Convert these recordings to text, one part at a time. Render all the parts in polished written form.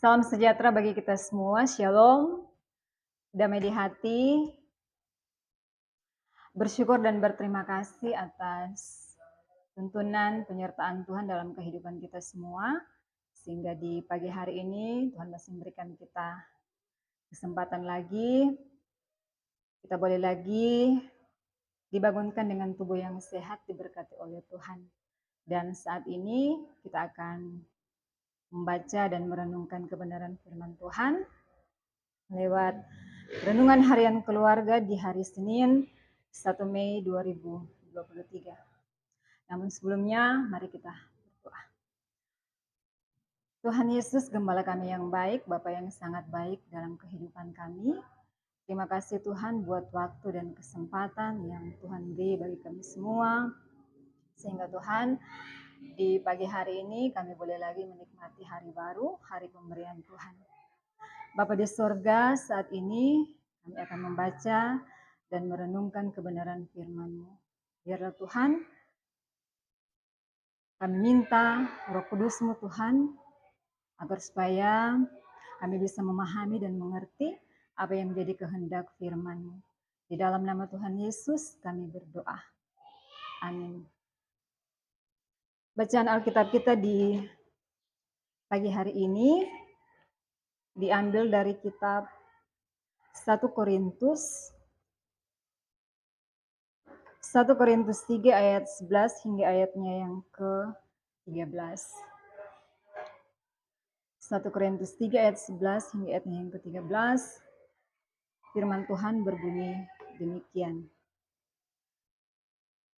Salam sejahtera bagi kita semua, shalom, damai di hati, bersyukur dan berterima kasih atas tuntunan penyertaan Tuhan dalam kehidupan kita semua, sehingga di pagi hari ini Tuhan masih memberikan kita kesempatan lagi, kita boleh lagi dibangunkan dengan tubuh yang sehat diberkati oleh Tuhan. Dan saat ini kita akan membaca dan merenungkan kebenaran firman Tuhan lewat renungan harian keluarga di hari Senin 1 Mei 2023. Namun sebelumnya mari kita berdoa. Tuhan Yesus, Gembala kami yang baik, Bapa yang sangat baik dalam kehidupan kami. Terima kasih Tuhan buat waktu dan kesempatan yang Tuhan beri bagi kami semua. Sehingga Tuhan di pagi hari ini kami boleh lagi menikmati hari baru, hari pemberian Tuhan. Bapa di sorga, saat ini kami akan membaca dan merenungkan kebenaran firman-Mu. Biarlah Tuhan, kami minta Roh Kudus-Mu Tuhan, agar supaya kami bisa memahami dan mengerti apa yang menjadi kehendak firman-Mu. Di dalam nama Tuhan Yesus kami berdoa. Amin. Bacaan Alkitab kita di pagi hari ini diambil dari kitab 1 Korintus 3 ayat 11 hingga ayatnya yang ke-13. 1 Korintus 3 ayat 11 hingga ayatnya yang ke-13. Firman Tuhan berbunyi demikian.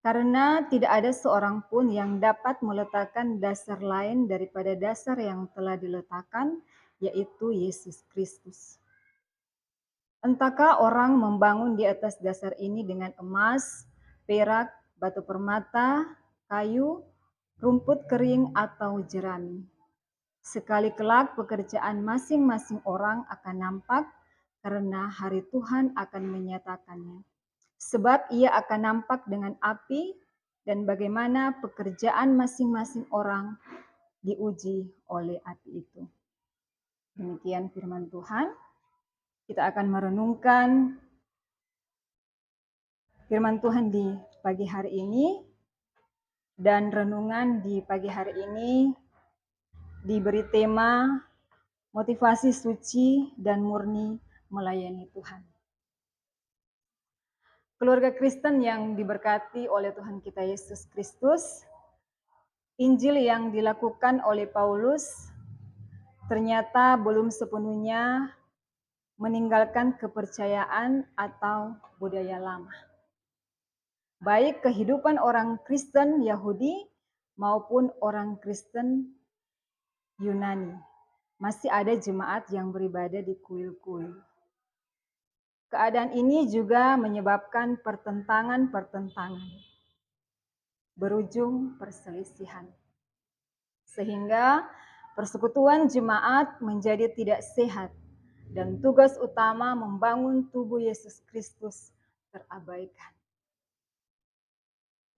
Karena tidak ada seorang pun yang dapat meletakkan dasar lain daripada dasar yang telah diletakkan, yaitu Yesus Kristus. Entahkah orang membangun di atas dasar ini dengan emas, perak, batu permata, kayu, rumput kering atau jerami. Sekali kelak pekerjaan masing-masing orang akan nampak karena hari Tuhan akan menyatakannya. Sebab ia akan nampak dengan api dan bagaimana pekerjaan masing-masing orang diuji oleh api itu. Demikian firman Tuhan. Kita akan merenungkan firman Tuhan di pagi hari ini, dan renungan di pagi hari ini diberi tema motivasi suci dan murni melayani Tuhan. Keluarga Kristen yang diberkati oleh Tuhan kita Yesus Kristus, Injil yang dilakukan oleh Paulus ternyata belum sepenuhnya meninggalkan kepercayaan atau budaya lama. Baik kehidupan orang Kristen Yahudi maupun orang Kristen Yunani. Masih ada jemaat yang beribadah di kuil-kuil. Keadaan ini juga menyebabkan pertentangan-pertentangan, berujung perselisihan. Sehingga persekutuan jemaat menjadi tidak sehat dan tugas utama membangun tubuh Yesus Kristus terabaikan.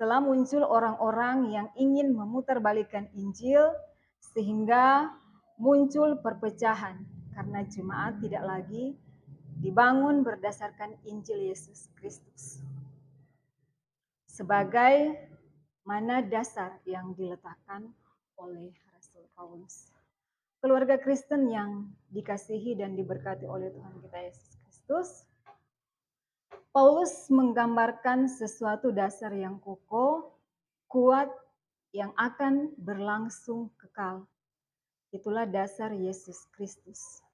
Telah muncul orang-orang yang ingin memutarbalikkan Injil sehingga muncul perpecahan karena jemaat tidak lagi dibangun berdasarkan Injil Yesus Kristus. Sebagai mana dasar yang diletakkan oleh Rasul Paulus. Keluarga Kristen yang dikasihi dan diberkati oleh Tuhan kita Yesus Kristus, Paulus menggambarkan sesuatu dasar yang kokoh, kuat, yang akan berlangsung kekal. Itulah dasar Yesus Kristus.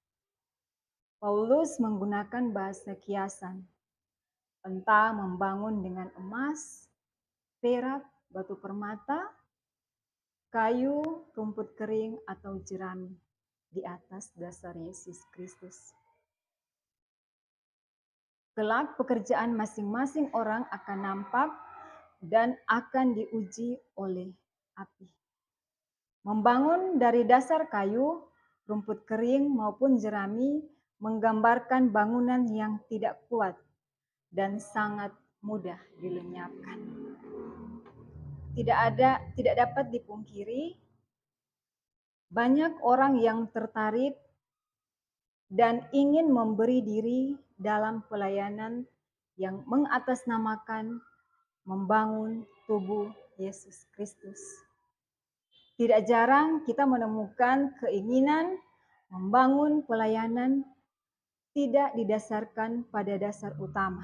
Paulus menggunakan bahasa kiasan, entah membangun dengan emas, perak, batu permata, kayu, rumput kering, atau jerami di atas dasar Yesus Kristus. Kelak pekerjaan masing-masing orang akan nampak dan akan diuji oleh api. Membangun dari dasar kayu, rumput kering maupun jerami menggambarkan bangunan yang tidak kuat dan sangat mudah dilenyapkan. Tidak dapat dipungkiri, banyak orang yang tertarik dan ingin memberi diri dalam pelayanan yang mengatasnamakan membangun tubuh Yesus Kristus. Tidak jarang kita menemukan keinginan membangun pelayanan tidak didasarkan pada dasar utama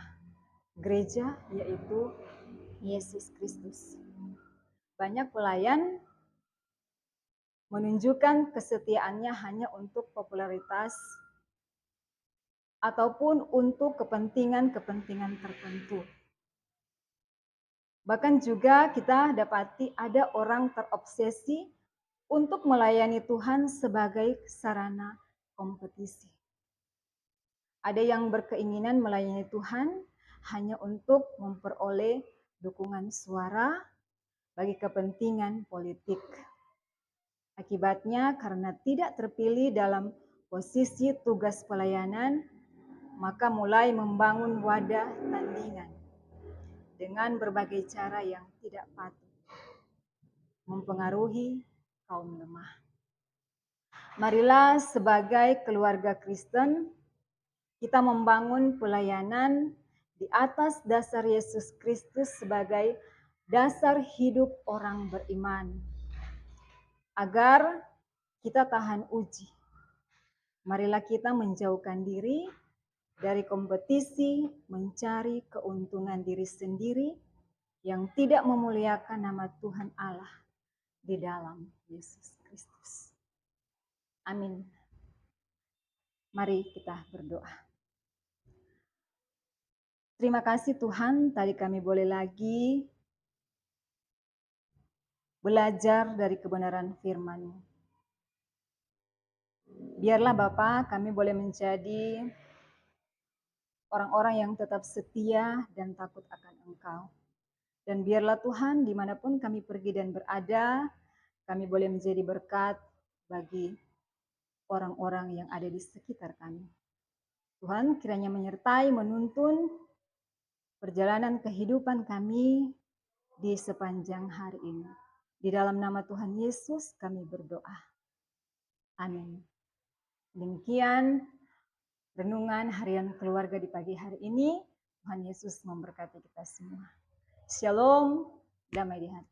gereja, yaitu Yesus Kristus. Banyak pelayan menunjukkan kesetiaannya hanya untuk popularitas ataupun untuk kepentingan-kepentingan tertentu. Bahkan juga kita dapati ada orang terobsesi untuk melayani Tuhan sebagai sarana kompetisi. Ada yang berkeinginan melayani Tuhan hanya untuk memperoleh dukungan suara bagi kepentingan politik. Akibatnya karena tidak terpilih dalam posisi tugas pelayanan, maka mulai membangun wadah tandingan dengan berbagai cara yang tidak patut, mempengaruhi kaum lemah. Marilah sebagai keluarga Kristen, kita membangun pelayanan di atas dasar Yesus Kristus sebagai dasar hidup orang beriman. Agar kita tahan uji. Marilah kita menjauhkan diri dari kompetisi mencari keuntungan diri sendiri yang tidak memuliakan nama Tuhan Allah di dalam Yesus Kristus. Amin. Mari kita berdoa. Terima kasih Tuhan, tadi kami boleh lagi belajar dari kebenaran firman-Mu. Biarlah Bapa, kami boleh menjadi orang-orang yang tetap setia dan takut akan Engkau. Dan biarlah Tuhan, dimanapun kami pergi dan berada, kami boleh menjadi berkat bagi orang-orang yang ada di sekitar kami. Tuhan kiranya menyertai, menuntun perjalanan kehidupan kami di sepanjang hari ini. Di dalam nama Tuhan Yesus kami berdoa. Amin. Demikian renungan harian keluarga di pagi hari ini. Tuhan Yesus memberkati kita semua. Shalom, damai di hati.